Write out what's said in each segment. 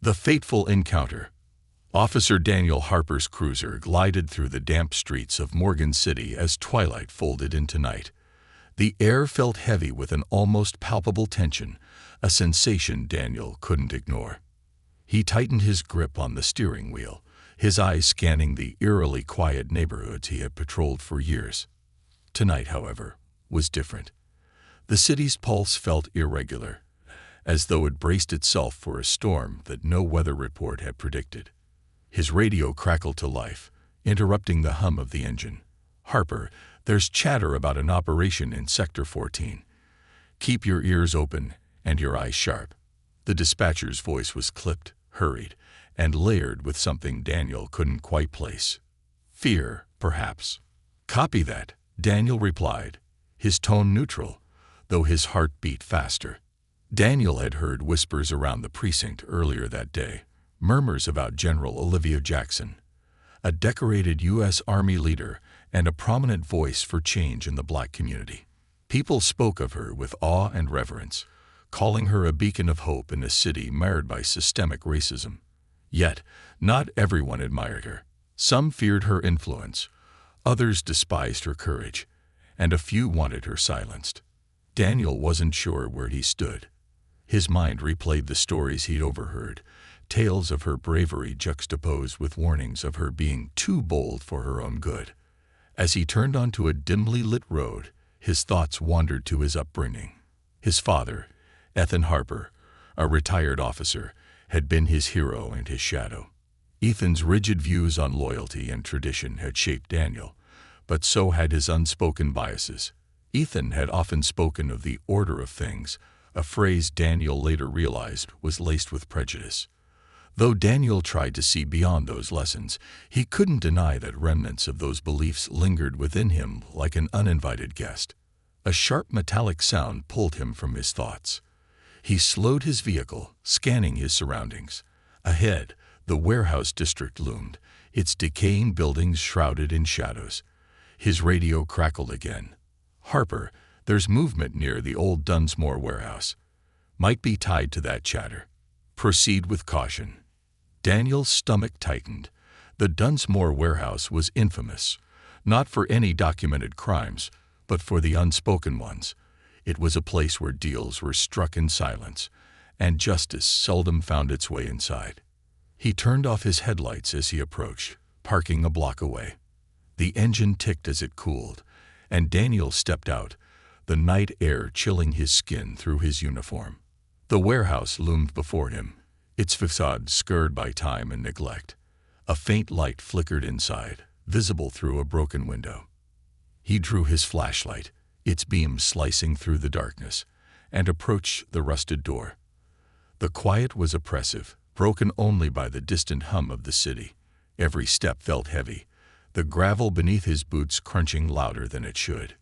The fateful encounter. Officer Daniel Harper's cruiser glided through the damp streets of Morgan City as twilight folded into night. The air felt heavy with an almost palpable tension, a sensation Daniel couldn't ignore. He tightened his grip on the steering wheel, his eyes scanning the eerily quiet neighborhoods he had patrolled for years. Tonight, however, was different. The city's pulse felt irregular, as though it braced itself for a storm that no weather report had predicted. His radio crackled to life, interrupting the hum of the engine. "Harper, there's chatter about an operation in Sector 14. Keep your ears open and your eyes sharp." The dispatcher's voice was clipped, hurried, and layered with something Daniel couldn't quite place. Fear, perhaps. "Copy that," Daniel replied, his tone neutral, though his heart beat faster. Daniel had heard whispers around the precinct earlier that day, murmurs about General Olivia Jackson, a decorated U.S. Army leader and a prominent voice for change in the Black community. People spoke of her with awe and reverence, calling her a beacon of hope in a city marred by systemic racism. Yet, not everyone admired her. Some feared her influence, others despised her courage, and a few wanted her silenced. Daniel wasn't sure where he stood. His mind replayed the stories he'd overheard, tales of her bravery juxtaposed with warnings of her being too bold for her own good. As he turned onto a dimly lit road, his thoughts wandered to his upbringing. His father, Ethan Harper, a retired officer, had been his hero and his shadow. Ethan's rigid views on loyalty and tradition had shaped Daniel, but so had his unspoken biases. Ethan had often spoken of the order of things, a phrase Daniel later realized was laced with prejudice. Though Daniel tried to see beyond those lessons, he couldn't deny that remnants of those beliefs lingered within him like an uninvited guest. A sharp metallic sound pulled him from his thoughts. He slowed his vehicle, scanning his surroundings. Ahead, the warehouse district loomed, its decaying buildings shrouded in shadows. His radio crackled again. "Harper, there's movement near the old Dunsmore warehouse. Might be tied to that chatter. Proceed with caution." Daniel's stomach tightened. The Dunsmore warehouse was infamous, not for any documented crimes, but for the unspoken ones. It was a place where deals were struck in silence, and justice seldom found its way inside. He turned off his headlights as he approached, parking a block away. The engine ticked as it cooled, and Daniel stepped out, the night air chilling his skin through his uniform. The warehouse loomed before him, its facade scarred by time and neglect. A faint light flickered inside, visible through a broken window. He drew his flashlight, its beams slicing through the darkness, and approached the rusted door. The quiet was oppressive, broken only by the distant hum of the city. Every step felt heavy, the gravel beneath his boots crunching louder than it should.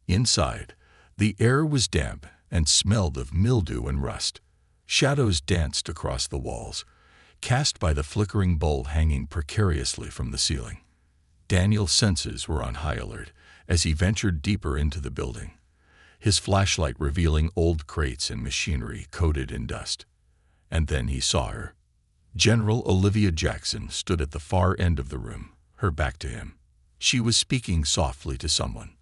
Inside, the air was damp and smelled of mildew and rust. Shadows danced across the walls, cast by the flickering bulb hanging precariously from the ceiling. Daniel's senses were on high alert as he ventured deeper into the building, his flashlight revealing old crates and machinery coated in dust. And then he saw her. General Olivia Jackson stood at the far end of the room, her back to him. She was speaking softly to someone,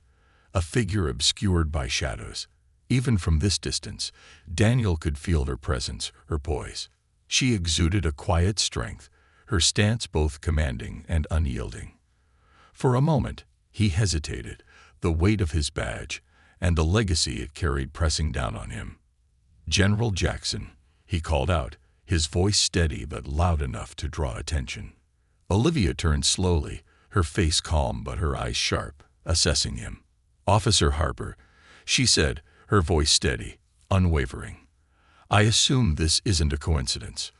a figure obscured by shadows. Even from this distance, Daniel could feel her presence, her poise. She exuded a quiet strength, her stance both commanding and unyielding. For a moment, he hesitated, the weight of his badge and the legacy it carried pressing down on him. "General Jackson," he called out, his voice steady but loud enough to draw attention. Olivia turned slowly, her face calm but her eyes sharp, assessing him. "Officer Harper," she said, her voice steady, unwavering. "I assume this isn't a coincidence."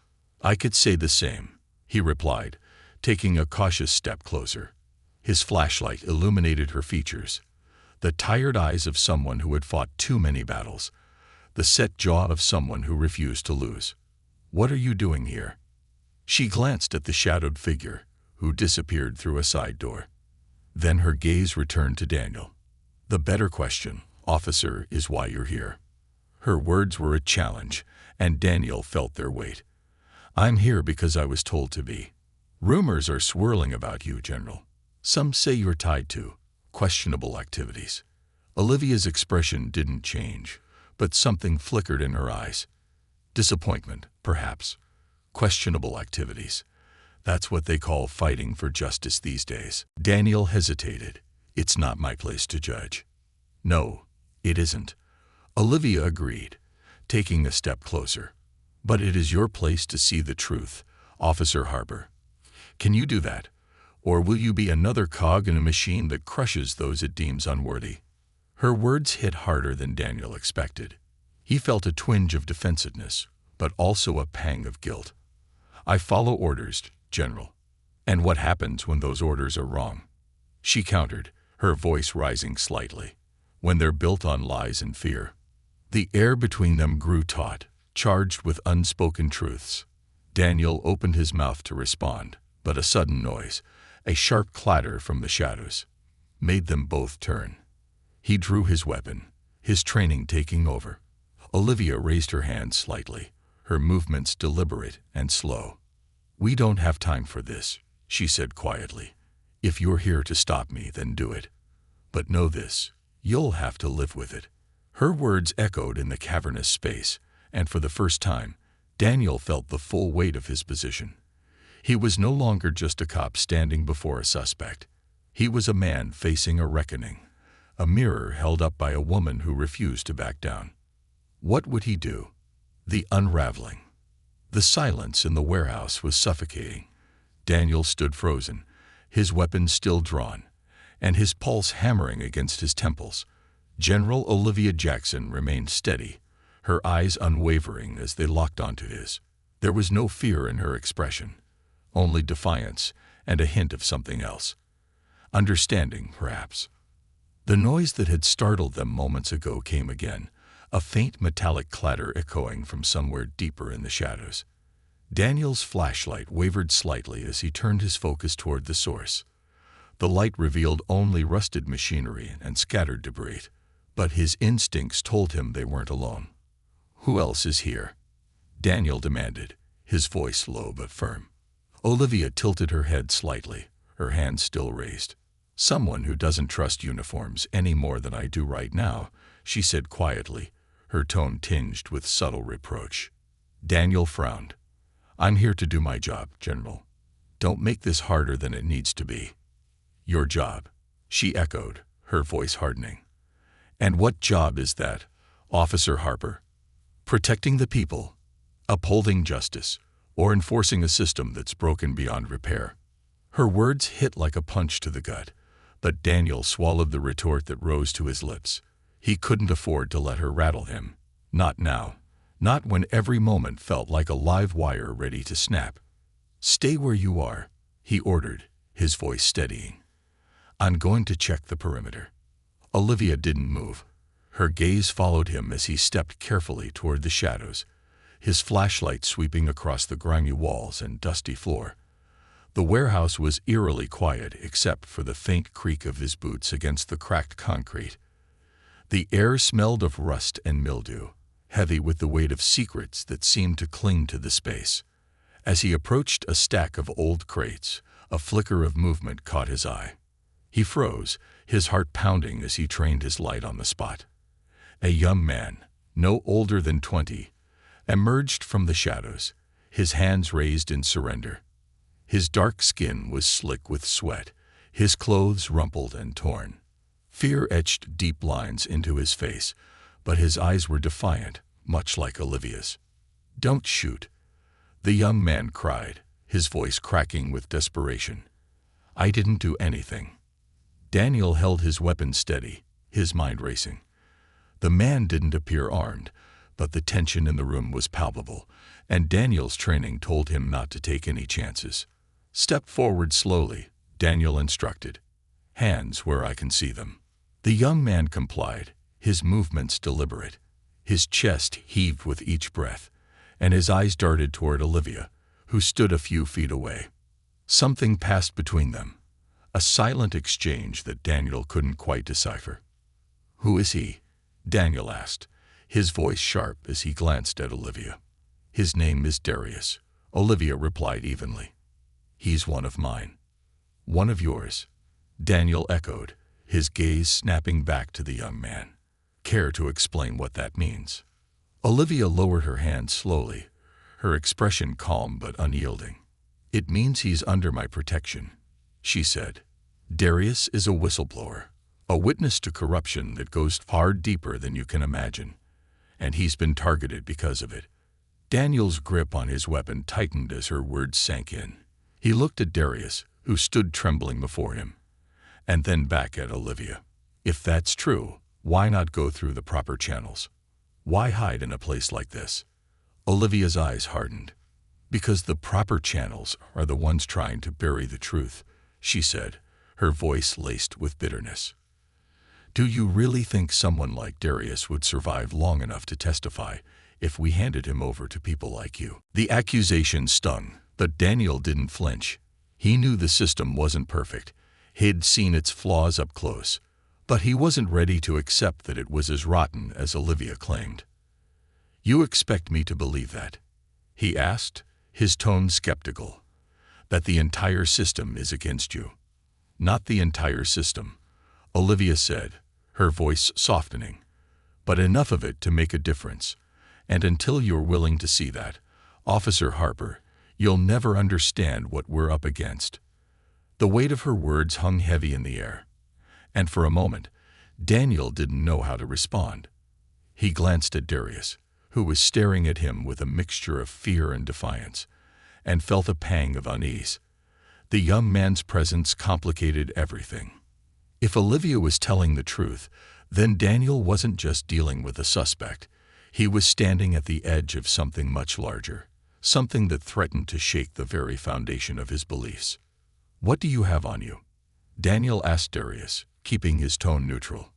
"I could say the same," he replied, taking a cautious step closer. His flashlight illuminated her features, the tired eyes of someone who had fought too many battles, the set jaw of someone who refused to lose. "What are you doing here?" She glanced at the shadowed figure, who disappeared through a side door. Then her gaze returned to Daniel. "The better question, officer, is why you're here." Her words were a challenge, and Daniel felt their weight. I'm here because I was told to be. Rumors are swirling about you, General. Some say you're tied to questionable activities. Olivia's expression didn't change, but something flickered in her eyes. Disappointment, perhaps. Questionable activities. That's what they call fighting for justice these days. Daniel hesitated. It's not my place to judge. No, it isn't. Olivia agreed, taking a step closer. But it is your place to see the truth, Officer Harper. Can you do that? Or will you be another cog in a machine that crushes those it deems unworthy? Her words hit harder than Daniel expected. He felt a twinge of defensiveness, but also a pang of guilt. I follow orders, General. And what happens when those orders are wrong? She countered, her voice rising slightly. When they're built on lies and fear. The air between them grew taut, charged with unspoken truths. Daniel opened his mouth to respond, but a sudden noise, a sharp clatter from the shadows, made them both turn. He drew his weapon, his training taking over. Olivia raised her hand slightly, her movements deliberate and slow. We don't have time for this, she said quietly. If you're here to stop me, then do it. But know this, you'll have to live with it. Her words echoed in the cavernous space, and for the first time, Daniel felt the full weight of his position. He was no longer just a cop standing before a suspect. He was a man facing a reckoning, a mirror held up by a woman who refused to back down. What would he do? The unraveling. The silence in the warehouse was suffocating. Daniel stood frozen, his weapon still drawn, and his pulse hammering against his temples. General Olivia Jackson remained steady, her eyes unwavering as they locked onto his. There was no fear in her expression, only defiance and a hint of something else. Understanding, perhaps. The noise that had startled them moments ago came again, a faint metallic clatter echoing from somewhere deeper in the shadows. Daniel's flashlight wavered slightly as he turned his focus toward the source. The light revealed only rusted machinery and scattered debris, but his instincts told him they weren't alone. Who else is here? Daniel demanded, his voice low but firm. Olivia tilted her head slightly, her hand still raised. Someone who doesn't trust uniforms any more than I do right now, she said quietly, her tone tinged with subtle reproach. Daniel frowned. I'm here to do my job, General. Don't make this harder than it needs to be. Your job, she echoed, her voice hardening. And what job is that, Officer Harper? Protecting the people, upholding justice, or enforcing a system that's broken beyond repair? Her words hit like a punch to the gut, but Daniel swallowed the retort that rose to his lips. He couldn't afford to let her rattle him. Not now. Not when every moment felt like a live wire ready to snap. Stay where you are, he ordered, his voice steadying. I'm going to check the perimeter. Olivia didn't move. Her gaze followed him as he stepped carefully toward the shadows, his flashlight sweeping across the grimy walls and dusty floor. The warehouse was eerily quiet except for the faint creak of his boots against the cracked concrete. The air smelled of rust and mildew, heavy with the weight of secrets that seemed to cling to the space. As he approached a stack of old crates, a flicker of movement caught his eye. He froze, his heart pounding as he trained his light on the spot. A young man, no older than 20, emerged from the shadows, his hands raised in surrender. His dark skin was slick with sweat, his clothes rumpled and torn. Fear etched deep lines into his face, but his eyes were defiant, much like Olivia's. Don't shoot, the young man cried, his voice cracking with desperation. I didn't do anything. Daniel held his weapon steady, his mind racing. The man didn't appear armed, but the tension in the room was palpable, and Daniel's training told him not to take any chances. Step forward slowly, Daniel instructed. Hands where I can see them. The young man complied, his movements deliberate. His chest heaved with each breath, and his eyes darted toward Olivia, who stood a few feet away. Something passed between them, a silent exchange that Daniel couldn't quite decipher. Who is he? Daniel asked, his voice sharp as he glanced at Olivia. His name is Darius, Olivia replied evenly. He's one of mine. One of yours, Daniel echoed, his gaze snapping back to the young man. Care to explain what that means? Olivia lowered her hand slowly, her expression calm but unyielding. It means he's under my protection, she said. Darius is a whistleblower, a witness to corruption that goes far deeper than you can imagine, and he's been targeted because of it. Daniel's grip on his weapon tightened as her words sank in. He looked at Darius, who stood trembling before him, and then back at Olivia. If that's true, why not go through the proper channels? Why hide in a place like this? Olivia's eyes hardened. Because the proper channels are the ones trying to bury the truth, she said, her voice laced with bitterness. Do you really think someone like Darius would survive long enough to testify if we handed him over to people like you? The accusation stung, but Daniel didn't flinch. He knew the system wasn't perfect. He'd seen its flaws up close, but he wasn't ready to accept that it was as rotten as Olivia claimed. You expect me to believe that? He asked, his tone skeptical. That the entire system is against you? Not the entire system, Olivia said, her voice softening, but enough of it to make a difference. And until you're willing to see that, Officer Harper, you'll never understand what we're up against. The weight of her words hung heavy in the air, and for a moment, Daniel didn't know how to respond. He glanced at Darius, who was staring at him with a mixture of fear and defiance, and felt a pang of unease. The young man's presence complicated everything. If Olivia was telling the truth, then Daniel wasn't just dealing with a suspect. He was standing at the edge of something much larger, something that threatened to shake the very foundation of his beliefs. What do you have on you? Daniel asked Darius, keeping his tone neutral.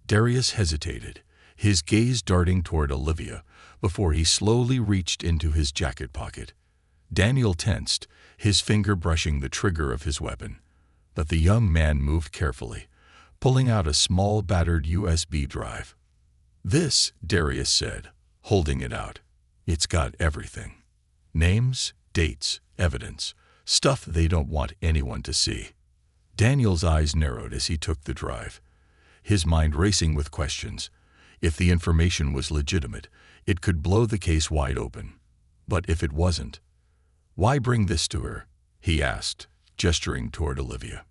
Darius hesitated, his gaze darting toward Olivia, before he slowly reached into his jacket pocket. Daniel tensed, his finger brushing the trigger of his weapon, but the young man moved carefully, pulling out a small battered USB drive. This, Darius said, holding it out. It's got everything. Names, dates, evidence, stuff they don't want anyone to see. Daniel's eyes narrowed as he took the drive, his mind racing with questions. If the information was legitimate, it could blow the case wide open. But if it wasn't, why bring this to her? He asked, gesturing toward Olivia.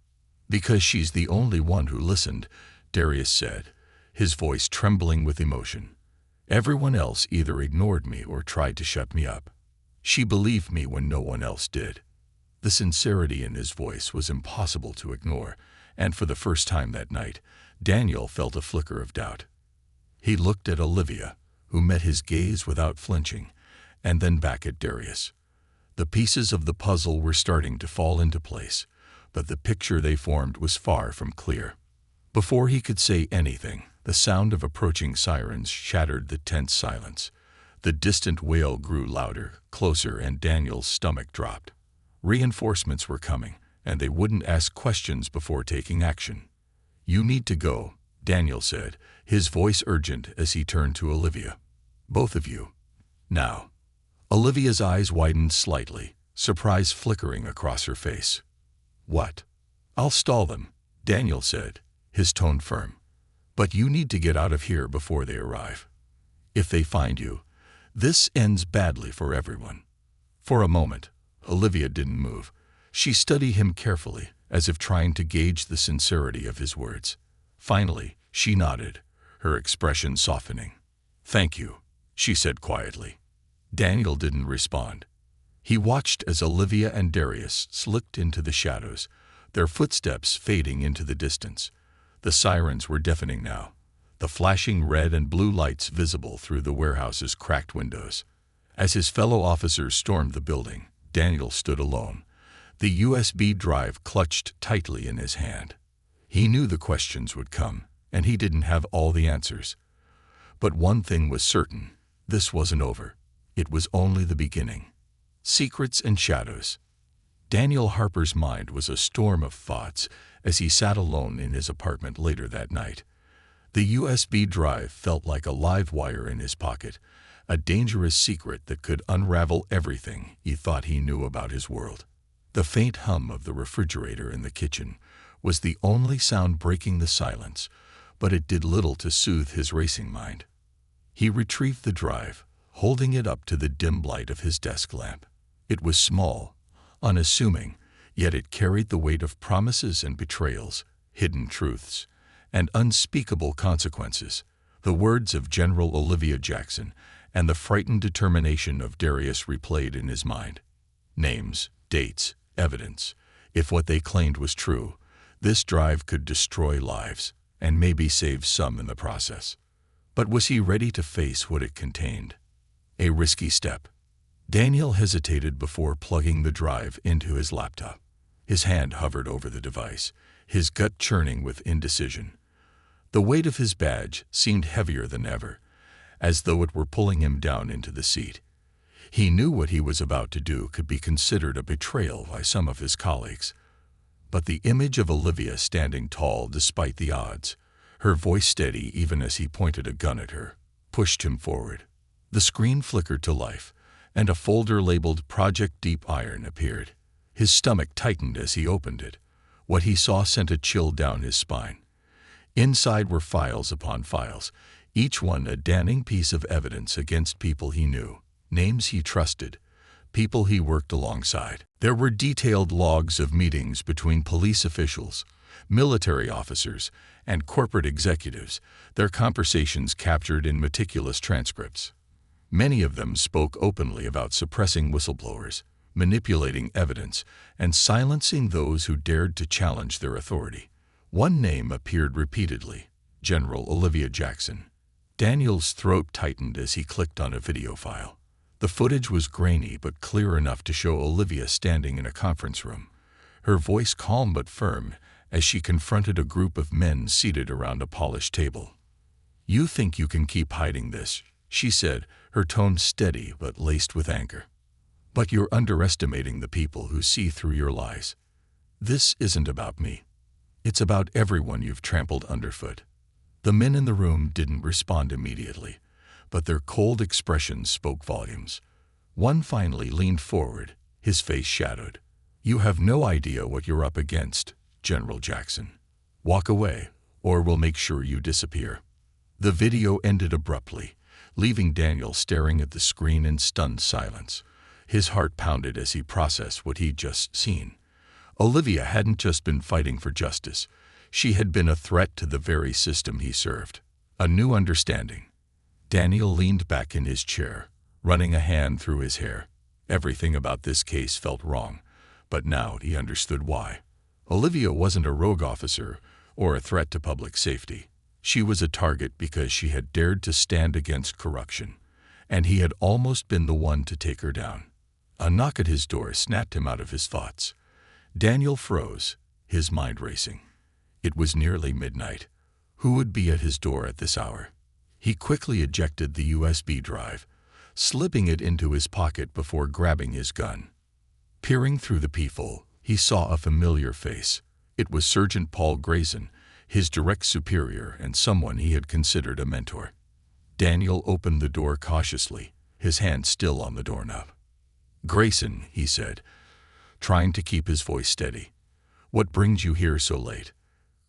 Because she's the only one who listened, Darius said, his voice trembling with emotion. Everyone else either ignored me or tried to shut me up. She believed me when no one else did. The sincerity in his voice was impossible to ignore, and for the first time that night, Daniel felt a flicker of doubt. He looked at Olivia, who met his gaze without flinching, and then back at Darius. The pieces of the puzzle were starting to fall into place, but the picture they formed was far from clear. Before he could say anything, the sound of approaching sirens shattered the tense silence. The distant wail grew louder, closer, and Daniel's stomach dropped. Reinforcements were coming, and they wouldn't ask questions before taking action. You need to go, Daniel said, his voice urgent as he turned to Olivia. Both of you. Now. Olivia's eyes widened slightly, surprise flickering across her face. What? I'll stall them, Daniel said, his tone firm. But you need to get out of here before they arrive. If they find you, this ends badly for everyone. For a moment, Olivia didn't move. She studied him carefully, as if trying to gauge the sincerity of his words. Finally, she nodded, her expression softening. Thank you, she said quietly. Daniel didn't respond. He watched as Olivia and Darius slipped into the shadows, their footsteps fading into the distance. The sirens were deafening now, the flashing red and blue lights visible through the warehouse's cracked windows. As his fellow officers stormed the building, Daniel stood alone, the USB drive clutched tightly in his hand. He knew the questions would come, and he didn't have all the answers. But one thing was certain, this wasn't over. It was only the beginning. Secrets and shadows. Daniel Harper's mind was a storm of thoughts as he sat alone in his apartment later that night. The USB drive felt like a live wire in his pocket, a dangerous secret that could unravel everything he thought he knew about his world. The faint hum of the refrigerator in the kitchen was the only sound breaking the silence, but it did little to soothe his racing mind. He retrieved the drive, holding it up to the dim light of his desk lamp. It was small, unassuming, yet it carried the weight of promises and betrayals, hidden truths, and unspeakable consequences. The words of General Olivia Jackson and the frightened determination of Darius replayed in his mind. Names, dates, evidence. If what they claimed was true, this drive could destroy lives and maybe save some in the process. But was he ready to face what it contained? A risky step. Daniel hesitated before plugging the drive into his laptop. His hand hovered over the device, his gut churning with indecision. The weight of his badge seemed heavier than ever, as though it were pulling him down into the seat. He knew what he was about to do could be considered a betrayal by some of his colleagues. But the image of Olivia standing tall despite the odds, her voice steady even as he pointed a gun at her, pushed him forward. The screen flickered to life, and a folder labeled Project Deep Iron appeared. His stomach tightened as he opened it. What he saw sent a chill down his spine. Inside were files upon files, each one a damning piece of evidence against people he knew, names he trusted, people he worked alongside. There were detailed logs of meetings between police officials, military officers, and corporate executives, their conversations captured in meticulous transcripts. Many of them spoke openly about suppressing whistleblowers, manipulating evidence, and silencing those who dared to challenge their authority. One name appeared repeatedly: General Olivia Jackson. Daniel's throat tightened as he clicked on a video file. The footage was grainy but clear enough to show Olivia standing in a conference room, her voice calm but firm as she confronted a group of men seated around a polished table. "You think you can keep hiding this," she said, her tone steady but laced with anger. "But you're underestimating the people who see through your lies. This isn't about me. It's about everyone you've trampled underfoot." The men in the room didn't respond immediately, but their cold expressions spoke volumes. One finally leaned forward, his face shadowed. "You have no idea what you're up against, General Jackson. Walk away, or we'll make sure you disappear." The video ended abruptly, leaving Daniel staring at the screen in stunned silence. His heart pounded as he processed what he'd just seen. Olivia hadn't just been fighting for justice. She had been a threat to the very system he served. A new understanding. Daniel leaned back in his chair, running a hand through his hair. Everything about this case felt wrong, but now he understood why. Olivia wasn't a rogue officer or a threat to public safety. She was a target because she had dared to stand against corruption, and he had almost been the one to take her down. A knock at his door snapped him out of his thoughts. Daniel froze, his mind racing. It was nearly midnight. Who would be at his door at this hour? He quickly ejected the USB drive, slipping it into his pocket before grabbing his gun. Peering through the peephole, he saw a familiar face. It was Sergeant Paul Grayson, his direct superior and someone he had considered a mentor. Daniel opened the door cautiously, his hand still on the doorknob. "Grayson," he said, trying to keep his voice steady. "What brings you here so late?"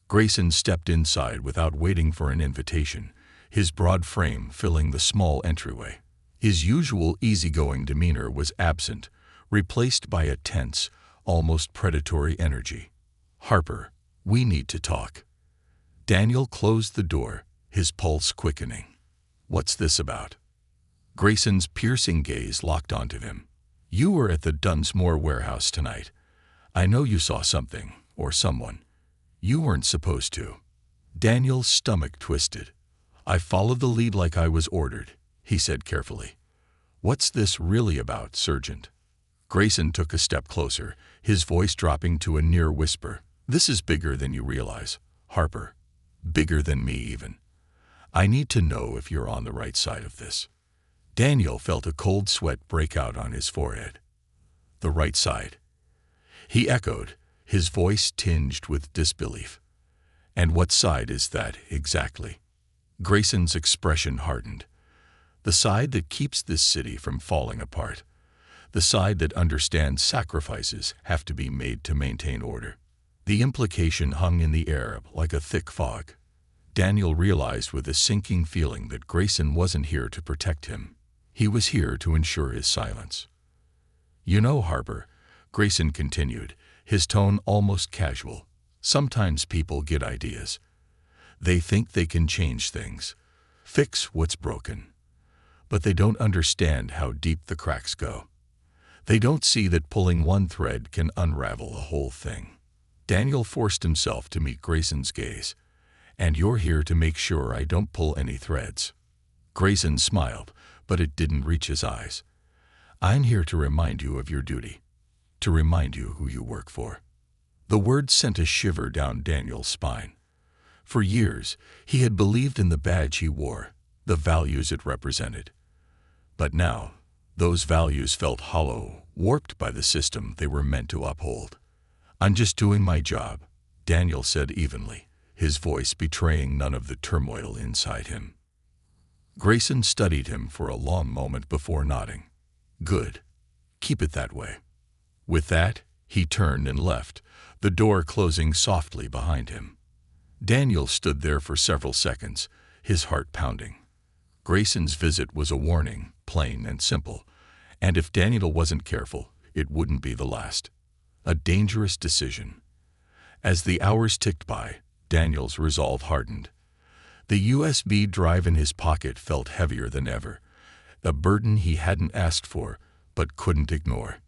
Grayson stepped inside without waiting for an invitation, his broad frame filling the small entryway. His usual easygoing demeanor was absent, replaced by a tense, almost predatory energy. "Harper, we need to talk." Daniel closed the door, his pulse quickening. "What's this about?" Grayson's piercing gaze locked onto him. "You were at the Dunsmore warehouse tonight. I know you saw something, or someone. You weren't supposed to." Daniel's stomach twisted. "I followed the lead like I was ordered," he said carefully. "What's this really about, Sergeant?" Grayson took a step closer, his voice dropping to a near whisper. "This is bigger than you realize, Harper. Bigger than me, even. I need to know if you're on the right side of this." Daniel felt a cold sweat break out on his forehead. "The right side?" he echoed, his voice tinged with disbelief. "And what side is that, exactly?" Grayson's expression hardened. The side that keeps this city from falling apart. The side that understands sacrifices have to be made to maintain order. The implication hung in the air like a thick fog. Daniel realized with a sinking feeling that Grayson wasn't here to protect him. He was here to ensure his silence. "You know, Harper," Grayson continued, his tone almost casual, "sometimes people get ideas. They think they can change things, fix what's broken. But they don't understand how deep the cracks go. They don't see that pulling one thread can unravel a whole thing." Daniel forced himself to meet Grayson's gaze. "And you're here to make sure I don't pull any threads." Grayson smiled, but it didn't reach his eyes. "I'm here to remind you of your duty. To remind you who you work for." The word sent a shiver down Daniel's spine. For years, he had believed in the badge he wore, the values it represented. But now, those values felt hollow, warped by the system they were meant to uphold. "I'm just doing my job," Daniel said evenly, his voice betraying none of the turmoil inside him. Grayson studied him for a long moment before nodding. "Good. Keep it that way." With that, he turned and left, the door closing softly behind him. Daniel stood there for several seconds, his heart pounding. Grayson's visit was a warning, plain and simple, and if Daniel wasn't careful, it wouldn't be the last. A dangerous decision. As the hours ticked by, Daniel's resolve hardened. The USB drive in his pocket felt heavier than ever, a burden he hadn't asked for but couldn't ignore.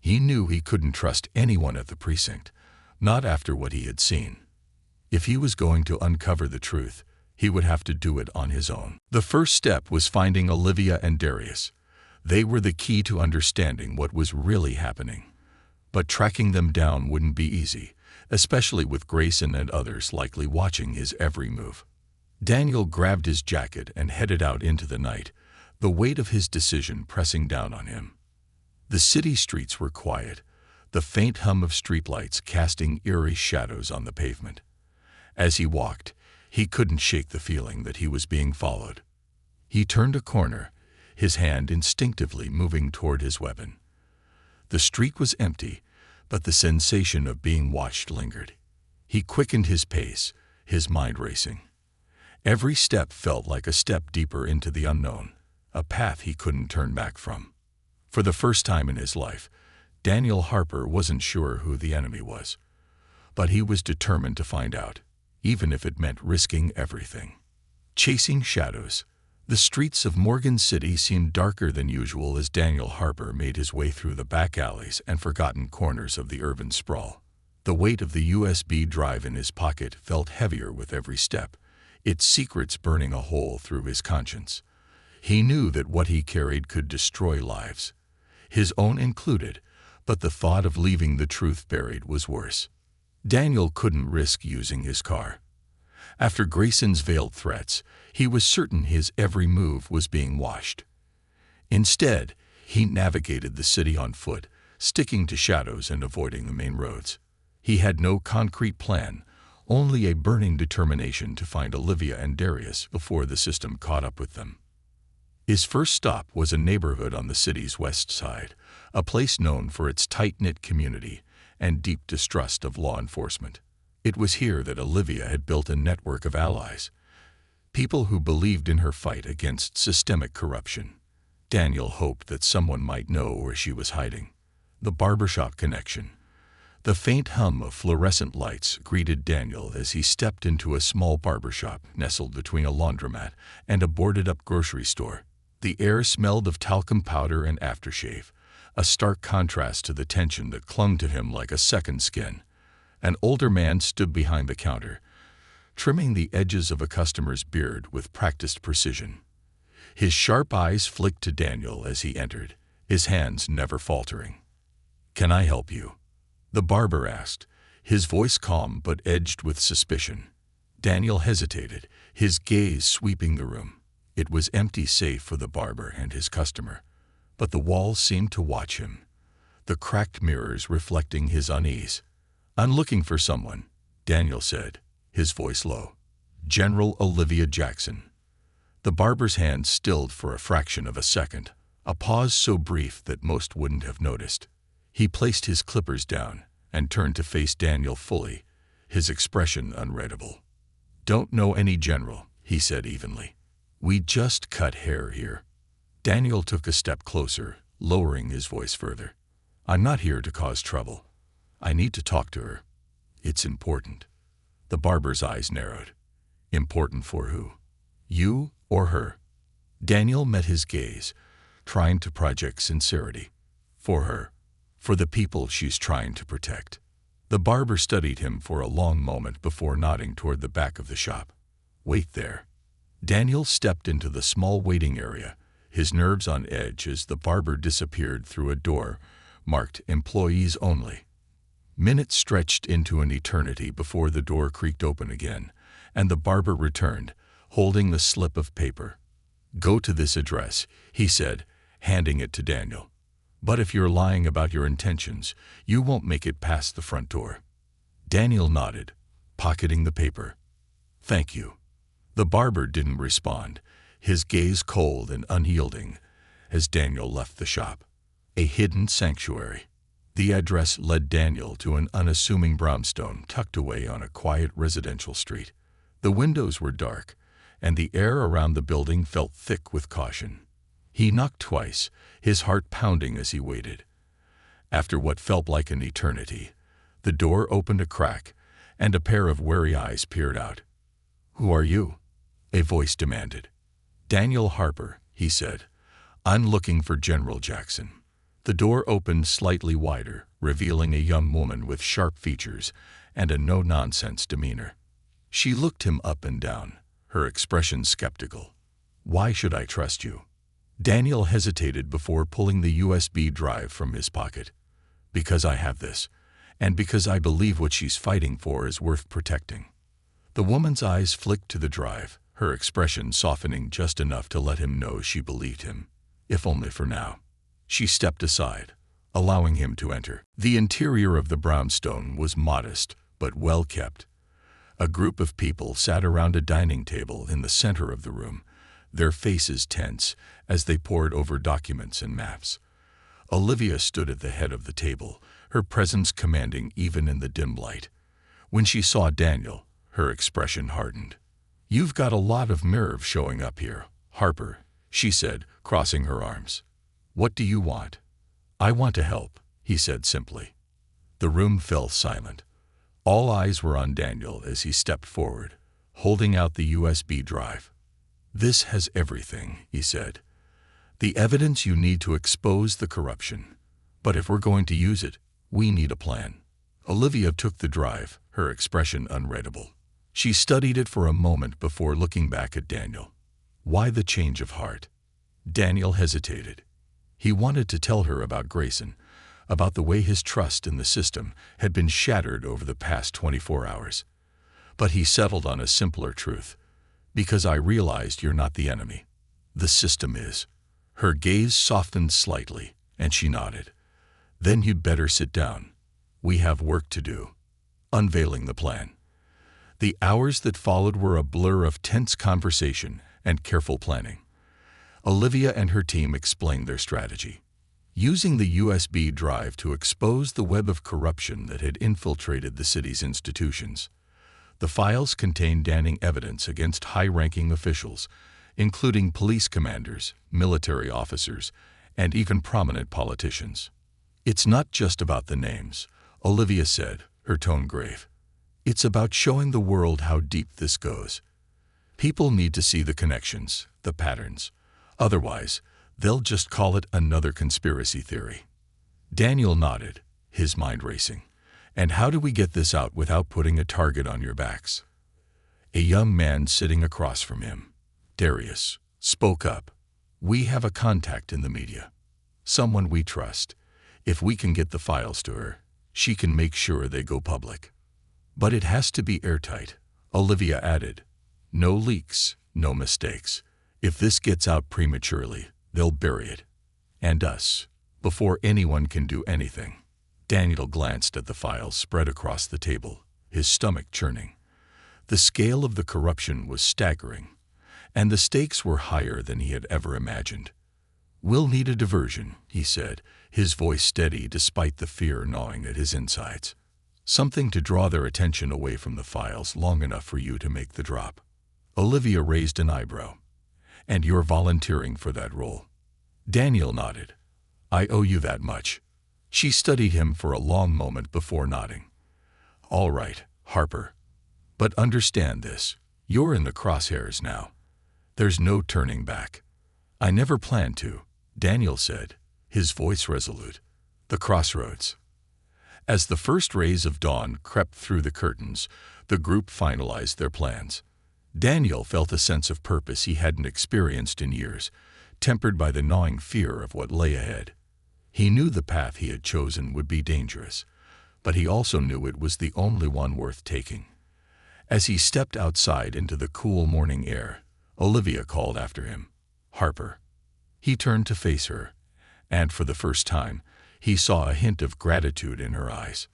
He knew he couldn't trust anyone at the precinct, not after what he had seen. If he was going to uncover the truth, he would have to do it on his own. The first step was finding Olivia and Darius. They were the key to understanding what was really happening. But tracking them down wouldn't be easy, especially with Grayson and others likely watching his every move. Daniel grabbed his jacket and headed out into the night, the weight of his decision pressing down on him. The city streets were quiet, the faint hum of streetlights casting eerie shadows on the pavement. As he walked, he couldn't shake the feeling that he was being followed. He turned a corner, his hand instinctively moving toward his weapon. The street was empty, but the sensation of being watched lingered. He quickened his pace, his mind racing. Every step felt like a step deeper into the unknown, a path he couldn't turn back from. For the first time in his life, Daniel Harper wasn't sure who the enemy was. But he was determined to find out, even if it meant risking everything. Chasing shadows, the streets of Morgan City seemed darker than usual as Daniel Harper made his way through the back alleys and forgotten corners of the urban sprawl. The weight of the USB drive in his pocket felt heavier with every step, its secrets burning a hole through his conscience. He knew that what he carried could destroy lives, his own included, but the thought of leaving the truth buried was worse. Daniel couldn't risk using his car. After Grayson's veiled threats, he was certain his every move was being watched. Instead, he navigated the city on foot, sticking to shadows and avoiding the main roads. He had no concrete plan, only a burning determination to find Olivia and Darius before the system caught up with them. His first stop was a neighborhood on the city's west side, a place known for its tight-knit community and deep distrust of law enforcement. It was here that Olivia had built a network of allies, people who believed in her fight against systemic corruption. Daniel hoped that someone might know where she was hiding. The barbershop connection. The faint hum of fluorescent lights greeted Daniel as he stepped into a small barbershop nestled between a laundromat and a boarded-up grocery store. The air smelled of talcum powder and aftershave, a stark contrast to the tension that clung to him like a second skin. An older man stood behind the counter, trimming the edges of a customer's beard with practiced precision. His sharp eyes flicked to Daniel as he entered, his hands never faltering. "Can I help you?" the barber asked, his voice calm but edged with suspicion. Daniel hesitated, his gaze sweeping the room. It was empty save for the barber and his customer, but the walls seemed to watch him, the cracked mirrors reflecting his unease. "I'm looking for someone," Daniel said, his voice low. "General Olivia Jackson." The barber's hand stilled for a fraction of a second, a pause so brief that most wouldn't have noticed. He placed his clippers down and turned to face Daniel fully, his expression unreadable. "Don't know any general," he said evenly. "We just cut hair here." Daniel took a step closer, lowering his voice further. "I'm not here to cause trouble. I need to talk to her. It's important." The barber's eyes narrowed. "Important for who? You or her?" Daniel met his gaze, trying to project sincerity. "For her. For the people she's trying to protect." The barber studied him for a long moment before nodding toward the back of the shop. "Wait there." Daniel stepped into the small waiting area, his nerves on edge as the barber disappeared through a door marked "Employees Only." Minutes stretched into an eternity before the door creaked open again, and the barber returned, holding the slip of paper. "Go to this address," he said, handing it to Daniel. "But if you're lying about your intentions, you won't make it past the front door." Daniel nodded, pocketing the paper. "Thank you." The barber didn't respond, his gaze cold and unyielding, as Daniel left the shop. A hidden sanctuary. The address led Daniel to an unassuming brownstone tucked away on a quiet residential street. The windows were dark, and the air around the building felt thick with caution. He knocked twice, his heart pounding as he waited. After what felt like an eternity, the door opened a crack, and a pair of wary eyes peered out. "Who are you?" a voice demanded. "Daniel Harper," he said. "I'm looking for General Jackson." The door opened slightly wider, revealing a young woman with sharp features and a no-nonsense demeanor. She looked him up and down, her expression skeptical. "Why should I trust you?" Daniel hesitated before pulling the USB drive from his pocket. "Because I have this, and because I believe what she's fighting for is worth protecting." The woman's eyes flicked to the drive, her expression softening just enough to let him know she believed him, if only for now. She stepped aside, allowing him to enter. The interior of the brownstone was modest but well kept. A group of people sat around a dining table in the center of the room, their faces tense as they pored over documents and maps. Olivia stood at the head of the table, her presence commanding even in the dim light. When she saw Daniel, her expression hardened. "You've got a lot of nerve showing up here, Harper," she said, crossing her arms. "What do you want?" "I want to help," he said simply. The room fell silent. All eyes were on Daniel as he stepped forward, holding out the USB drive. "This has everything," he said. "The evidence you need to expose the corruption. But if we're going to use it, we need a plan." Olivia took the drive, her expression unreadable. She studied it for a moment before looking back at Daniel. Why the change of heart? Daniel hesitated. He wanted to tell her about Grayson, about the way his trust in the system had been shattered over the past 24 hours. But he settled on a simpler truth. "Because I realized you're not the enemy. The system is." Her gaze softened slightly, and she nodded. "Then you'd better sit down. We have work to do." Unveiling the plan. The hours that followed were a blur of tense conversation and careful planning. Olivia and her team explained their strategy. Using the USB drive to expose the web of corruption that had infiltrated the city's institutions. The files contained damning evidence against high-ranking officials, including police commanders, military officers, and even prominent politicians. "It's not just about the names," Olivia said, her tone grave. "It's about showing the world how deep this goes. People need to see the connections, the patterns. Otherwise, they'll just call it another conspiracy theory." Daniel nodded, his mind racing. "And how do we get this out without putting a target on your backs?" A young man sitting across from him, Darius, spoke up. "We have a contact in the media. Someone we trust. If we can get the files to her, she can make sure they go public." "But it has to be airtight," Olivia added. "No leaks, no mistakes. If this gets out prematurely, they'll bury it. And us, before anyone can do anything." Daniel glanced at the files spread across the table, his stomach churning. The scale of the corruption was staggering, and the stakes were higher than he had ever imagined. "We'll need a diversion," he said, his voice steady despite the fear gnawing at his insides. "Something to draw their attention away from the files long enough for you to make the drop." Olivia raised an eyebrow. "And you're volunteering for that role?" Daniel nodded. "I owe you that much." She studied him for a long moment before nodding. "All right, Harper. But understand this. You're in the crosshairs now. There's no turning back." "I never planned to," Daniel said, his voice resolute. "The crossroads." As the first rays of dawn crept through the curtains, the group finalized their plans. Daniel felt a sense of purpose he hadn't experienced in years, tempered by the gnawing fear of what lay ahead. He knew the path he had chosen would be dangerous, but he also knew it was the only one worth taking. As he stepped outside into the cool morning air, Olivia called after him, "Harper." He turned to face her, and for the first time, he saw a hint of gratitude in her eyes.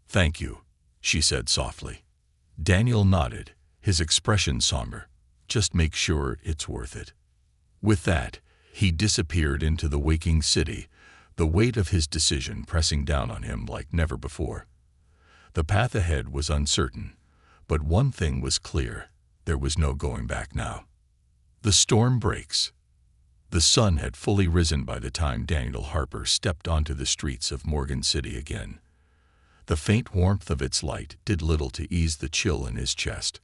"Thank you," she said softly. Daniel nodded, his expression somber. "Just make sure it's worth it." With that, he disappeared into the waking city, the weight of his decision pressing down on him like never before. The path ahead was uncertain, but one thing was clear: there was no going back now. The storm breaks. The sun had fully risen by the time Daniel Harper stepped onto the streets of Morgan City again. The faint warmth of its light did little to ease the chill in his chest.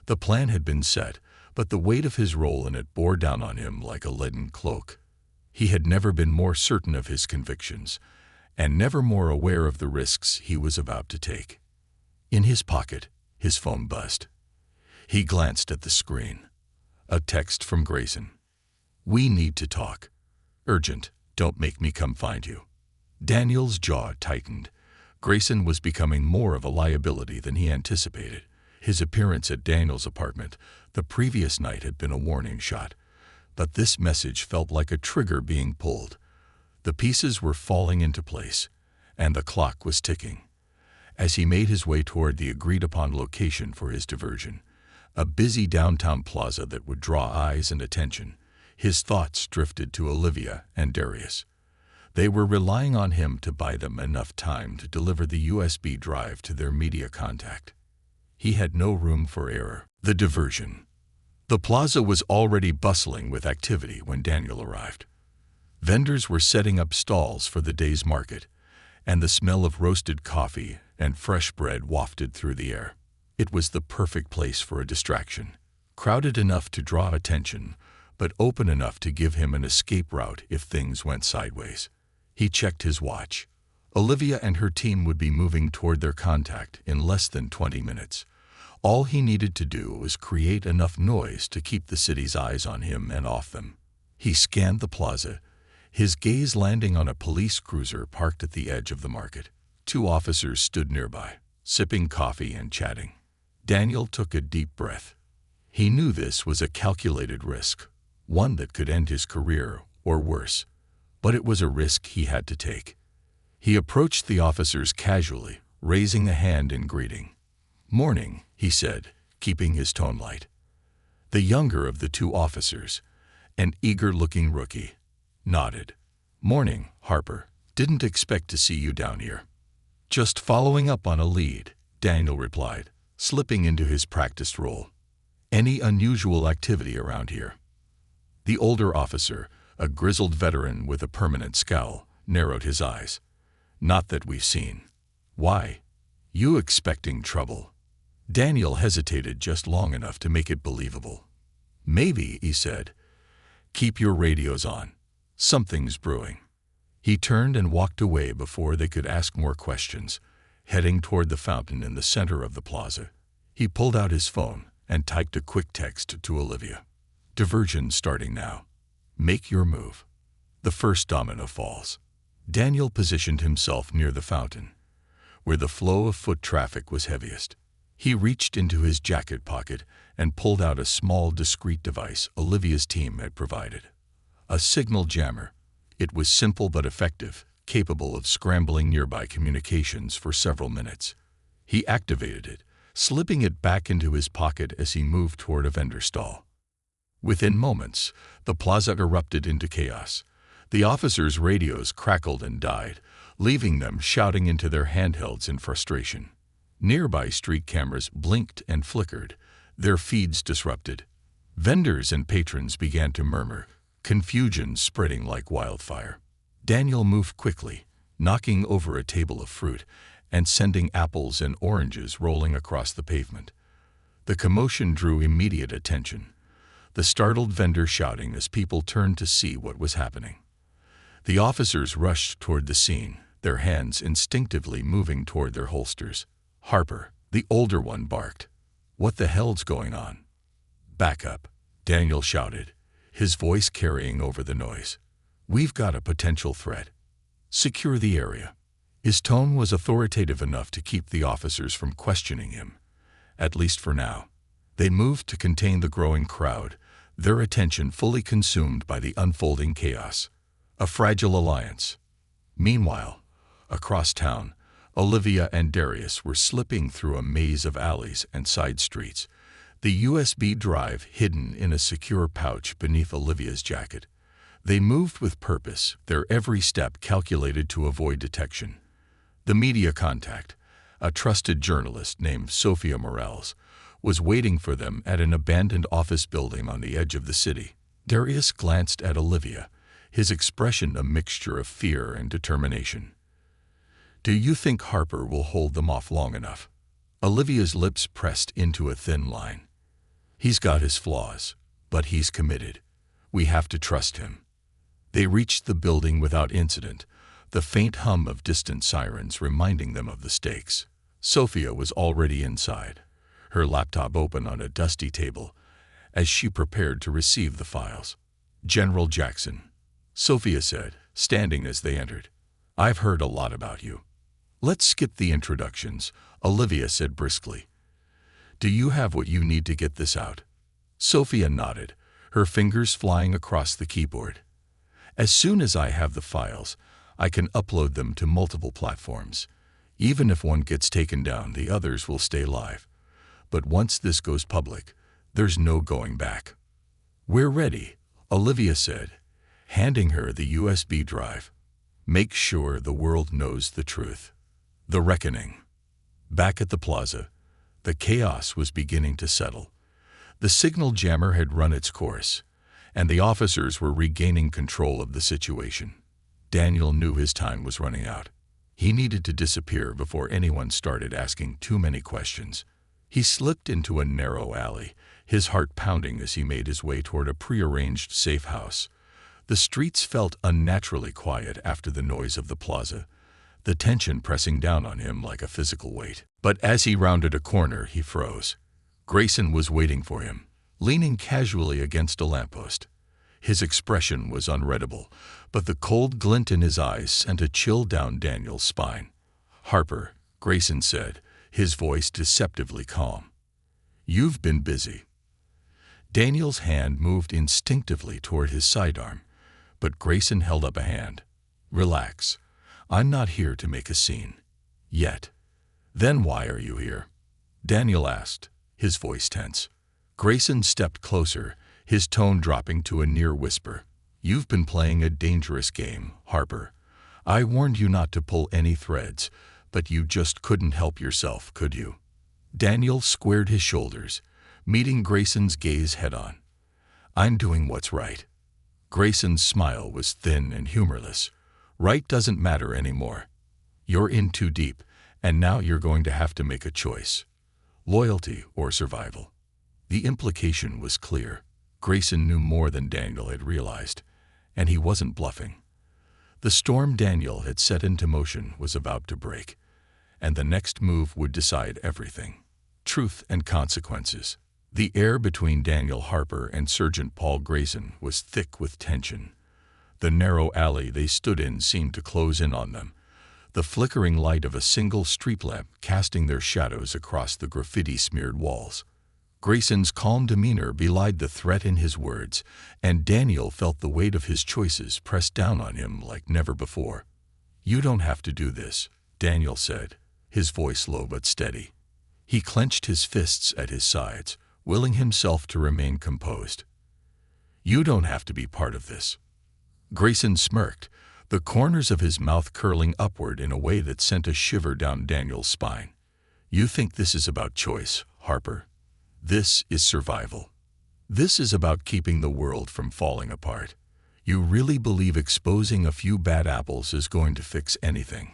The plan had been set, but the weight of his role in it bore down on him like a leaden cloak. He had never been more certain of his convictions, and never more aware of the risks he was about to take. In his pocket, his phone buzzed. He glanced at the screen. A text from Grayson. "We need to talk. Urgent, don't make me come find you." Daniel's jaw tightened. Grayson was becoming more of a liability than he anticipated. His appearance at Daniel's apartment the previous night had been a warning shot, but this message felt like a trigger being pulled. The pieces were falling into place, and the clock was ticking. As he made his way toward the agreed-upon location for his diversion, a busy downtown plaza that would draw eyes and attention, his thoughts drifted to Olivia and Darius. They were relying on him to buy them enough time to deliver the USB drive to their media contact. He had no room for error. The diversion. The plaza was already bustling with activity when Daniel arrived. Vendors were setting up stalls for the day's market, and the smell of roasted coffee and fresh bread wafted through the air. It was the perfect place for a distraction, crowded enough to draw attention, but open enough to give him an escape route if things went sideways. He checked his watch. Olivia and her team would be moving toward their contact in less than 20 minutes. All he needed to do was create enough noise to keep the city's eyes on him and off them. He scanned the plaza, his gaze landing on a police cruiser parked at the edge of the market. 2 officers stood nearby, sipping coffee and chatting. Daniel took a deep breath. He knew this was a calculated risk, one that could end his career or worse, but it was a risk he had to take. He approached the officers casually, raising a hand in greeting. "Morning," he said, keeping his tone light. The younger of the 2 officers, an eager-looking rookie, nodded. "Morning, Harper. Didn't expect to see you down here." "Just following up on a lead," Daniel replied, slipping into his practiced role. "Any unusual activity around here?" The older officer, a grizzled veteran with a permanent scowl, narrowed his eyes. "Not that we've seen." "Why? You expecting trouble?" Daniel hesitated just long enough to make it believable. "Maybe," he said. "Keep your radios on. Something's brewing." He turned and walked away before they could ask more questions, heading toward the fountain in the center of the plaza. He pulled out his phone and typed a quick text to Olivia. "Diversion starting now. Make your move." The first domino falls. Daniel positioned himself near the fountain, where the flow of foot traffic was heaviest. He reached into his jacket pocket and pulled out a small, discreet device Olivia's team had provided. A signal jammer. It was simple but effective, capable of scrambling nearby communications for several minutes. He activated it, slipping it back into his pocket as he moved toward a vendor stall. Within moments, the plaza erupted into chaos. The officers' radios crackled and died, leaving them shouting into their handhelds in frustration. Nearby street cameras blinked and flickered, their feeds disrupted. Vendors and patrons began to murmur, confusion spreading like wildfire. Daniel moved quickly, knocking over a table of fruit and sending apples and oranges rolling across the pavement. The commotion drew immediate attention, the startled vendor shouting as people turned to see what was happening. The officers rushed toward the scene, their hands instinctively moving toward their holsters. Harper, the older one, barked, "What the hell's going on?" "Back up," Daniel shouted, his voice carrying over the noise. "We've got a potential threat. Secure the area." His tone was authoritative enough to keep the officers from questioning him, at least for now. They moved to contain the growing crowd, their attention fully consumed by the unfolding chaos. A fragile alliance. Meanwhile, across town, Olivia and Darius were slipping through a maze of alleys and side streets, the USB drive hidden in a secure pouch beneath Olivia's jacket. They moved with purpose, their every step calculated to avoid detection. The media contact, a trusted journalist named Sophia Morales, was waiting for them at an abandoned office building on the edge of the city. Darius glanced at Olivia, his expression a mixture of fear and determination. "Do you think Harper will hold them off long enough?" Olivia's lips pressed into a thin line. "He's got his flaws, but he's committed. We have to trust him." They reached the building without incident, the faint hum of distant sirens reminding them of the stakes. Sophia was already inside, her laptop open on a dusty table, as she prepared to receive the files. "General Jackson," Sophia said, standing as they entered. "I've heard a lot about you." "Let's skip the introductions," Olivia said briskly. "Do you have what you need to get this out?" Sophia nodded, her fingers flying across the keyboard. "As soon as I have the files, I can upload them to multiple platforms. Even if one gets taken down, the others will stay live. But once this goes public, there's no going back." "We're ready," Olivia said, handing her the USB drive. "Make sure the world knows the truth." The reckoning. Back at the plaza, the chaos was beginning to settle. The signal jammer had run its course, and the officers were regaining control of the situation. Daniel knew his time was running out. He needed to disappear before anyone started asking too many questions. He slipped into a narrow alley, his heart pounding as he made his way toward a prearranged safe house. The streets felt unnaturally quiet after the noise of the plaza, the tension pressing down on him like a physical weight. But as he rounded a corner, he froze. Grayson was waiting for him, leaning casually against a lamppost. His expression was unreadable, but the cold glint in his eyes sent a chill down Daniel's spine. "Harper," Grayson said, his voice deceptively calm. "You've been busy." Daniel's hand moved instinctively toward his sidearm, but Grayson held up a hand. "Relax. I'm not here to make a scene. Yet." "Then why are you here?" Daniel asked, his voice tense. Grayson stepped closer, his tone dropping to a near whisper. "You've been playing a dangerous game, Harper. I warned you not to pull any threads, but you just couldn't help yourself, could you?" Daniel squared his shoulders, meeting Grayson's gaze head-on. "I'm doing what's right." Grayson's smile was thin and humorless. "Right doesn't matter anymore. You're in too deep, and now you're going to have to make a choice. Loyalty or survival." The implication was clear. Grayson knew more than Daniel had realized, and he wasn't bluffing. The storm Daniel had set into motion was about to break, and the next move would decide everything. Truth and consequences. The air between Daniel Harper and Sergeant Paul Grayson was thick with tension. The narrow alley they stood in seemed to close in on them, the flickering light of a single street lamp casting their shadows across the graffiti-smeared walls. Grayson's calm demeanor belied the threat in his words, and Daniel felt the weight of his choices press down on him like never before. "You don't have to do this," Daniel said, his voice low but steady. He clenched his fists at his sides, willing himself to remain composed. You don't have to be part of this." Grayson smirked, the corners of his mouth curling upward in a way that sent a shiver down Daniel's spine. "You think this is about choice, Harper? This is survival. This is about keeping the world from falling apart. You really believe exposing a few bad apples is going to fix anything?"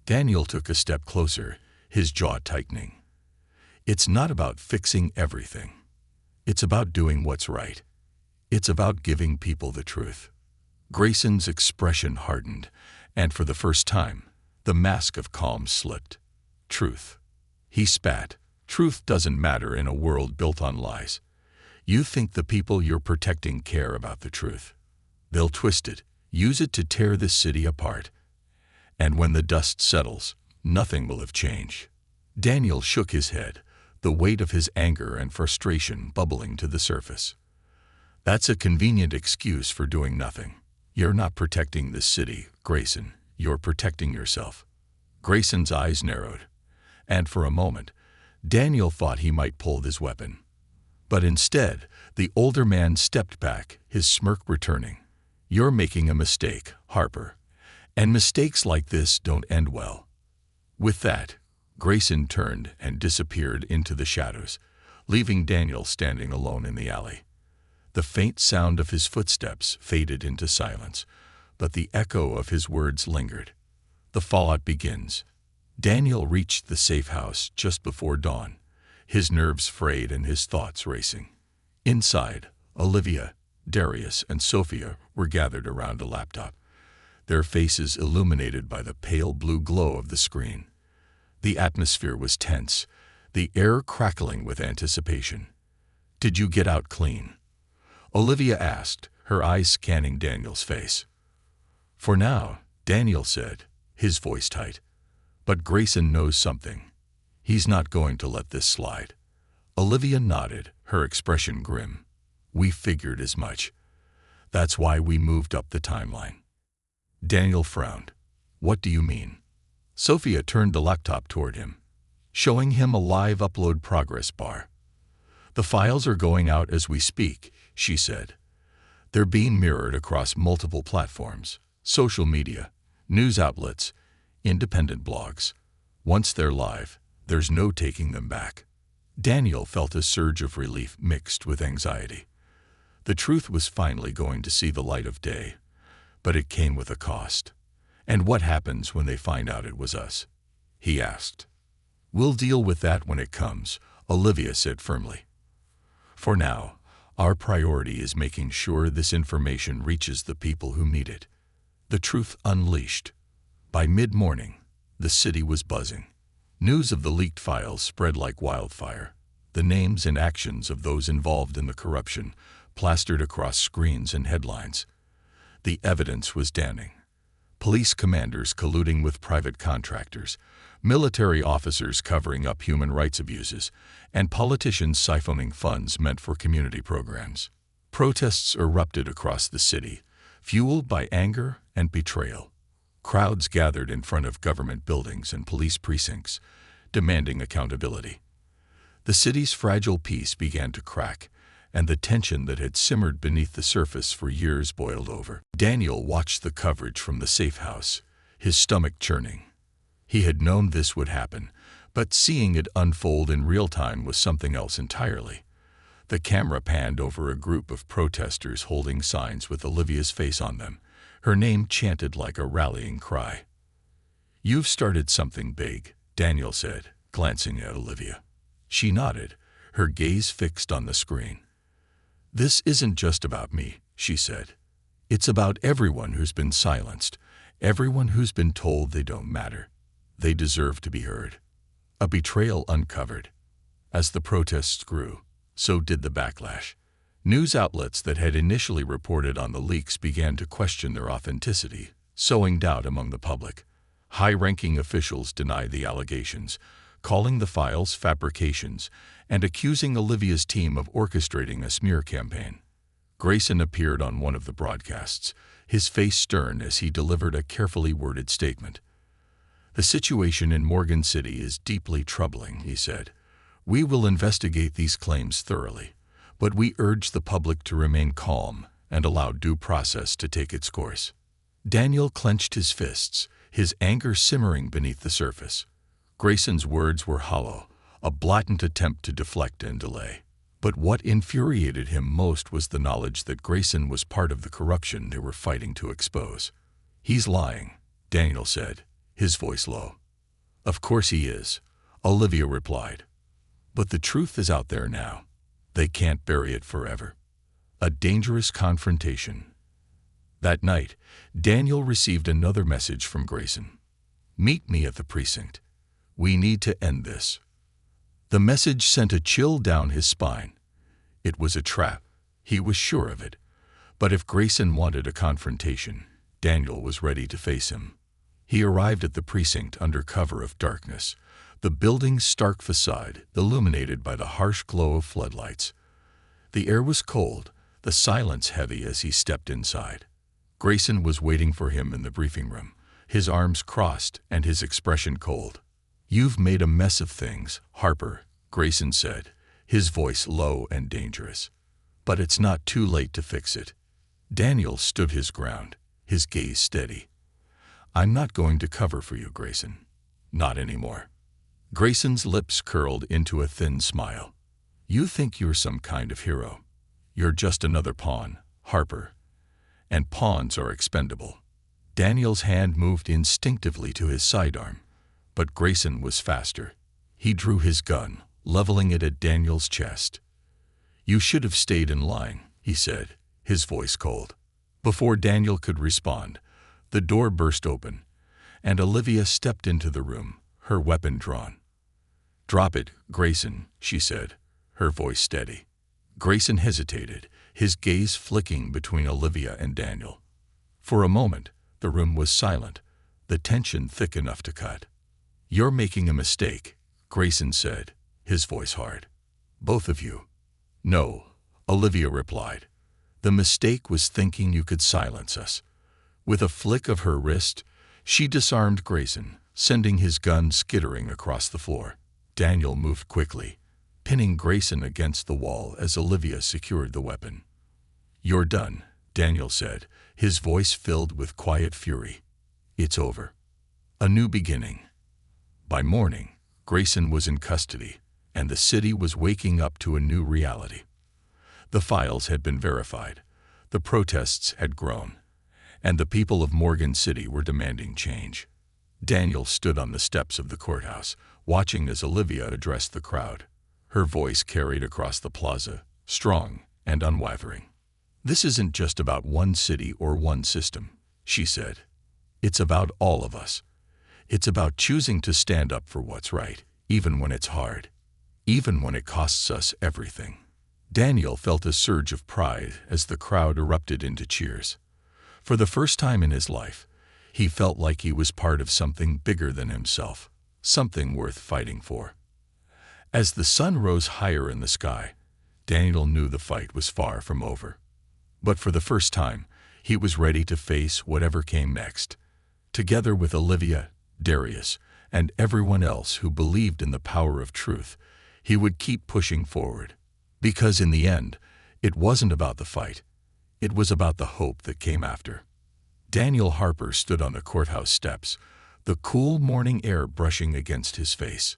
Daniel took a step closer, his jaw tightening. "It's not about fixing everything. It's about doing what's right. It's about giving people the truth." Grayson's expression hardened, and for the first time, the mask of calm slipped. "Truth." He spat. "Truth doesn't matter in a world built on lies. You think the people you're protecting care about the truth. They'll twist it, use it to tear this city apart. And when the dust settles, nothing will have changed." Daniel shook his head, the weight of his anger and frustration bubbling to the surface. "That's a convenient excuse for doing nothing. You're not protecting this city, Grayson. You're protecting yourself." Grayson's eyes narrowed, and for a moment, Daniel thought he might pull his weapon. But instead, the older man stepped back, his smirk returning. "You're making a mistake, Harper. And mistakes like this don't end well." With that, Grayson turned and disappeared into the shadows, leaving Daniel standing alone in the alley. The faint sound of his footsteps faded into silence, but the echo of his words lingered. The fallout begins. Daniel reached the safe house just before dawn, his nerves frayed and his thoughts racing. Inside, Olivia, Darius, and Sophia were gathered around a laptop, their faces illuminated by the pale blue glow of the screen. The atmosphere was tense, the air crackling with anticipation. "Did you get out clean?" Olivia asked, her eyes scanning Daniel's face. "For now," Daniel said, his voice tight. "But Grayson knows something. He's not going to let this slide." Olivia nodded, her expression grim. "We figured as much. That's why we moved up the timeline." Daniel frowned. "What do you mean?" Sophia turned the laptop toward him, showing him a live upload progress bar. "The files are going out as we speak," she said. "They're being mirrored across multiple platforms, social media, news outlets, independent blogs. Once they're live, there's no taking them back." Daniel felt a surge of relief mixed with anxiety. The truth was finally going to see the light of day, but it came with a cost. "And what happens when they find out it was us?" he asked. "We'll deal with that when it comes," Olivia said firmly. "For now, our priority is making sure this information reaches the people who need it." The truth unleashed. By mid-morning, the city was buzzing. News of the leaked files spread like wildfire. The names and actions of those involved in the corruption plastered across screens and headlines. The evidence was damning. Police commanders colluding with private contractors, military officers covering up human rights abuses, and politicians siphoning funds meant for community programs. Protests erupted across the city, fueled by anger and betrayal. Crowds gathered in front of government buildings and police precincts, demanding accountability. The city's fragile peace began to crack, and the tension that had simmered beneath the surface for years boiled over. Daniel watched the coverage from the safe house, his stomach churning. He had known this would happen, but seeing it unfold in real time was something else entirely. The camera panned over a group of protesters holding signs with Olivia's face on them, her name chanted like a rallying cry. "You've started something big," Daniel said, glancing at Olivia. She nodded, her gaze fixed on the screen. "This isn't just about me," she said. "It's about everyone who's been silenced, everyone who's been told they don't matter. They deserve to be heard." A betrayal uncovered. As the protests grew, so did the backlash. News outlets that had initially reported on the leaks began to question their authenticity, sowing doubt among the public. High-ranking officials denied the allegations, calling the files fabrications and accusing Olivia's team of orchestrating a smear campaign. Grayson appeared on one of the broadcasts, his face stern as he delivered a carefully worded statement. "The situation in Morgan City is deeply troubling," he said. "We will investigate these claims thoroughly, but we urge the public to remain calm and allowed due process to take its course. Daniel clenched his fists, his anger simmering beneath the surface. Grayson's words were hollow, a blatant attempt to deflect and delay. But what infuriated him most was the knowledge that Grayson was part of the corruption they were fighting to expose. "He's lying," Daniel said, his voice low. "Of course he is," Olivia replied. "But the truth is out there now. They can't bury it forever." A dangerous confrontation. That night, Daniel received another message from Grayson. "Meet me at the precinct. We need to end this." The message sent a chill down his spine. It was a trap. He was sure of it. But if Grayson wanted a confrontation, Daniel was ready to face him. He arrived at the precinct under cover of darkness, the building's stark facade illuminated by the harsh glow of floodlights. The air was cold, the silence heavy as he stepped inside. Grayson was waiting for him in the briefing room, his arms crossed and his expression cold. "You've made a mess of things, Harper," Grayson said, his voice low and dangerous. "But it's not too late to fix it." Daniel stood his ground, his gaze steady. "I'm not going to cover for you, Grayson. Not anymore." Grayson's lips curled into a thin smile. "You think you're some kind of hero. You're just another pawn, Harper. And pawns are expendable." Daniel's hand moved instinctively to his sidearm, but Grayson was faster. He drew his gun, leveling it at Daniel's chest. "You should have stayed in line," he said, his voice cold. Before Daniel could respond, the door burst open, and Olivia stepped into the room, her weapon drawn. "Drop it, Grayson," she said, her voice steady. Grayson hesitated, his gaze flicking between Olivia and Daniel. For a moment, the room was silent, the tension thick enough to cut. "You're making a mistake," Grayson said, his voice hard. "Both of you." "No," Olivia replied. "The mistake was thinking you could silence us." With a flick of her wrist, she disarmed Grayson, sending his gun skittering across the floor. Daniel moved quickly, pinning Grayson against the wall as Olivia secured the weapon. "You're done," Daniel said, his voice filled with quiet fury. "It's over. A new beginning." By morning, Grayson was in custody, and the city was waking up to a new reality. The files had been verified, the protests had grown, and the people of Morgan City were demanding change. Daniel stood on the steps of the courthouse, watching as Olivia addressed the crowd. Her voice carried across the plaza, strong and unwavering. "This isn't just about one city or one system," she said. "It's about all of us. It's about choosing to stand up for what's right, even when it's hard, even when it costs us everything." Daniel felt a surge of pride as the crowd erupted into cheers. For the first time in his life, he felt like he was part of something bigger than himself, something worth fighting for. As the sun rose higher in the sky, Daniel knew the fight was far from over. But for the first time, he was ready to face whatever came next. Together with Olivia, Darius, and everyone else who believed in the power of truth, he would keep pushing forward. Because in the end, it wasn't about the fight. It was about the hope that came after. Daniel Harper stood on the courthouse steps, the cool morning air brushing against his face.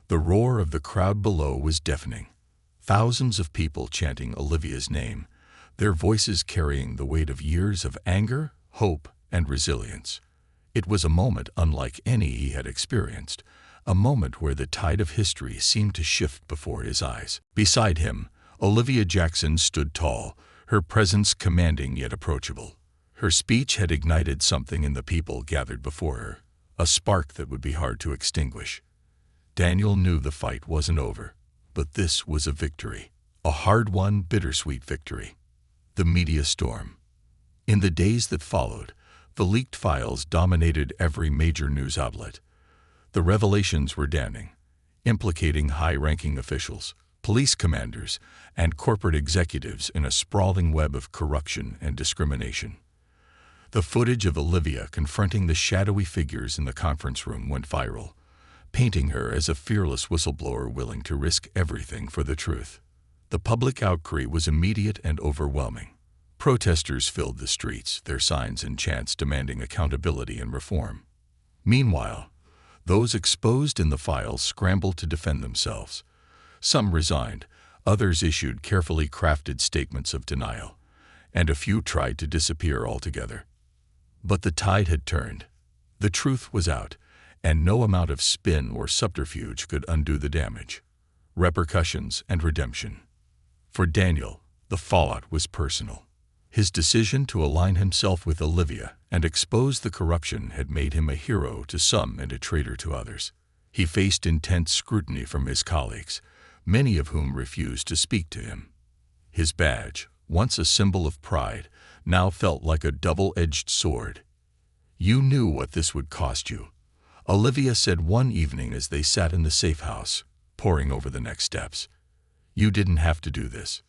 The roar of the crowd below was deafening. Thousands of people chanting Olivia's name, their voices carrying the weight of years of anger, hope, and resilience. It was a moment unlike any he had experienced, a moment where the tide of history seemed to shift before his eyes. Beside him, Olivia Jackson stood tall, her presence commanding yet approachable. Her speech had ignited something in the people gathered before her, a spark that would be hard to extinguish. Daniel knew the fight wasn't over, but this was a victory, a hard-won, bittersweet victory. The media storm. In the days that followed, the leaked files dominated every major news outlet. The revelations were damning, implicating high-ranking officials, police commanders, and corporate executives in a sprawling web of corruption and discrimination. The footage of Olivia confronting the shadowy figures in the conference room went viral, painting her as a fearless whistleblower willing to risk everything for the truth. The public outcry was immediate and overwhelming. Protesters filled the streets, their signs and chants demanding accountability and reform. Meanwhile, those exposed in the files scrambled to defend themselves. Some resigned, others issued carefully crafted statements of denial, and a few tried to disappear altogether. But the tide had turned. The truth was out, and no amount of spin or subterfuge could undo the damage. Repercussions and redemption. For Daniel, the fallout was personal. His decision to align himself with Olivia and expose the corruption had made him a hero to some and a traitor to others. He faced intense scrutiny from his colleagues, many of whom refused to speak to him. His badge, once a symbol of pride, now felt like a double-edged sword. "You knew what this would cost you," Olivia said one evening as they sat in the safe house, poring over the next steps. "You didn't have to do this."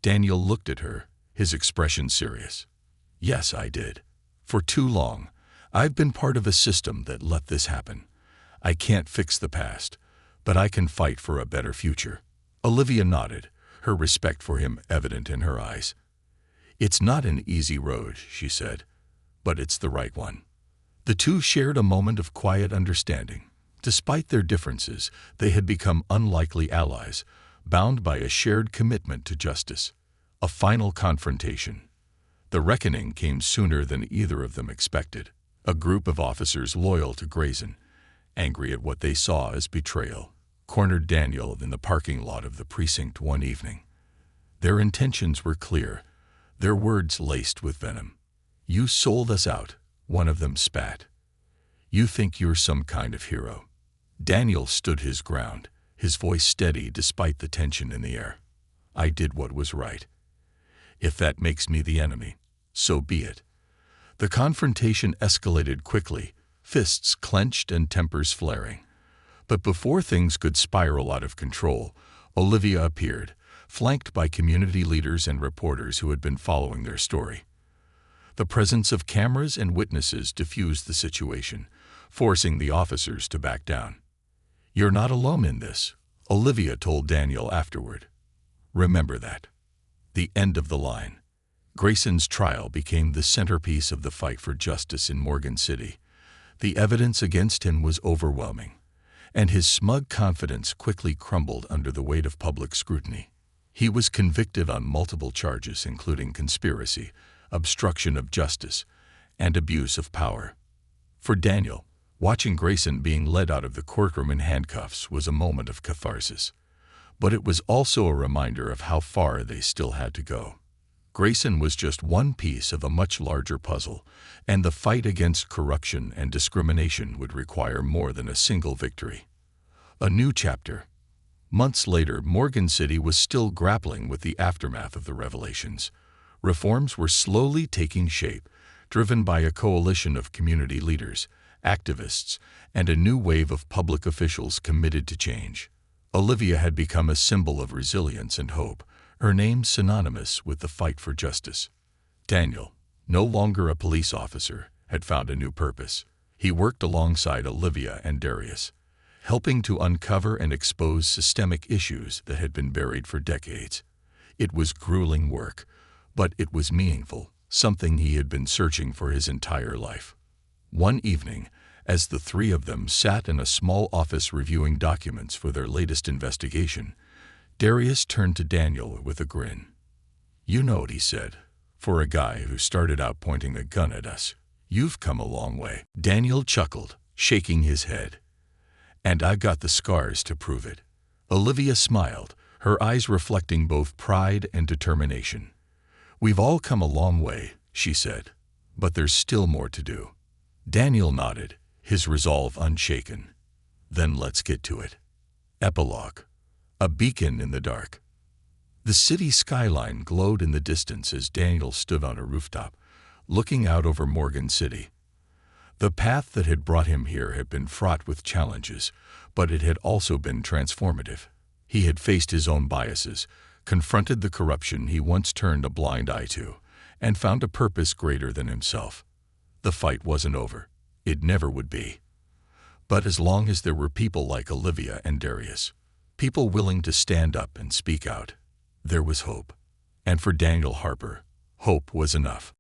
Daniel looked at her, his expression serious. "Yes, I did. For too long, I've been part of a system that let this happen. I can't fix the past, but I can fight for a better future." Olivia nodded, her respect for him evident in her eyes. "It's not an easy road," she said, "but it's the right one." The two shared a moment of quiet understanding. Despite their differences, they had become unlikely allies, bound by a shared commitment to justice. A final confrontation. The reckoning came sooner than either of them expected. A group of officers loyal to Grayson, angry at what they saw as betrayal, cornered Daniel in the parking lot of the precinct one evening. Their intentions were clear, their words laced with venom. "You sold us out," one of them spat. "You think you're some kind of hero." Daniel stood his ground, his voice steady despite the tension in the air. "I did what was right. If that makes me the enemy, so be it." The confrontation escalated quickly, fists clenched and tempers flaring. But before things could spiral out of control, Olivia appeared, flanked by community leaders and reporters who had been following their story. The presence of cameras and witnesses diffused the situation, forcing the officers to back down. "You're not alone in this," Olivia told Daniel afterward. "Remember that." The end of the line. Grayson's trial became the centerpiece of the fight for justice in Morgan City. The evidence against him was overwhelming, and his smug confidence quickly crumbled under the weight of public scrutiny. He was convicted on multiple charges including conspiracy, obstruction of justice, and abuse of power. For Daniel, watching Grayson being led out of the courtroom in handcuffs was a moment of catharsis. But it was also a reminder of how far they still had to go. Grayson was just one piece of a much larger puzzle, and the fight against corruption and discrimination would require more than a single victory. A new chapter. Months later, Morgan City was still grappling with the aftermath of the revelations. Reforms were slowly taking shape, driven by a coalition of community leaders, activists, and a new wave of public officials committed to change. Olivia had become a symbol of resilience and hope, her name synonymous with the fight for justice. Daniel, no longer a police officer, had found a new purpose. He worked alongside Olivia and Darius, helping to uncover and expose systemic issues that had been buried for decades. It was grueling work, but it was meaningful, something he had been searching for his entire life. One evening, as the three of them sat in a small office reviewing documents for their latest investigation, Darius turned to Daniel with a grin. "You know what," he said, "for a guy who started out pointing a gun at us, you've come a long way." Daniel chuckled, shaking his head. "And I've got the scars to prove it." Olivia smiled, her eyes reflecting both pride and determination. "We've all come a long way," she said, "but there's still more to do." Daniel nodded, his resolve unshaken. "Then let's get to it." Epilogue. A beacon in the dark. The city skyline glowed in the distance as Daniel stood on a rooftop, looking out over Morgan City. The path that had brought him here had been fraught with challenges, but it had also been transformative. He had faced his own biases, confronted the corruption he once turned a blind eye to, and found a purpose greater than himself. The fight wasn't over. It never would be. But as long as there were people like Olivia and Darius, people willing to stand up and speak out, there was hope. And for Daniel Harper, Hope was enough.